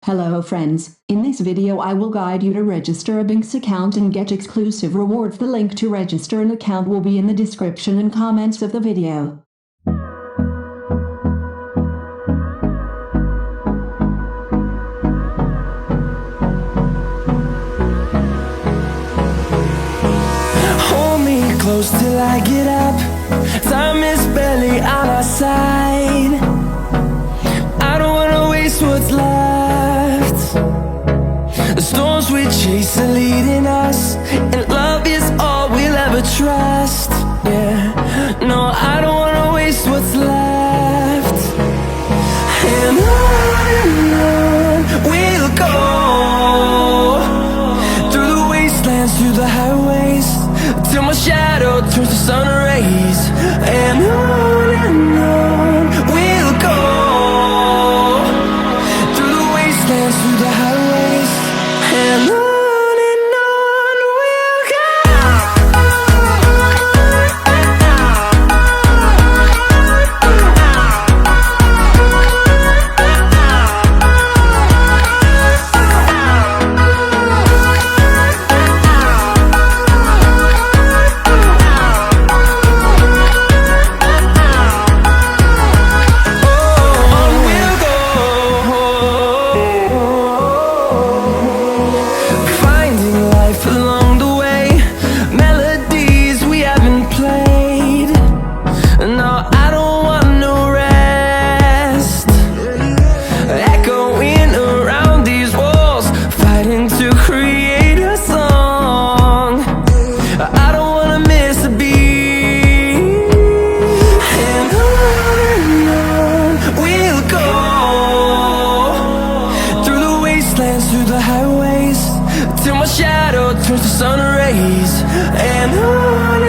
Hello friends, in this video I will guide you to register a Bingx account and get exclusive rewards. The link to register an account will be in the description and comments of the video. Hold me close till I get up. Time is barely on our side. I don't wanna waste what's left. The storms we chase are leading us, and love is all we'll ever trust. Yeah, no, I don't wanna waste what's left. And on we'll go, through the wastelands, through the highways, till my shadow turns to sun rays. And on we'll go, through the wastelands, through the highways, and on we'll go. Through the highways, till my shadow turns to sun rays. And on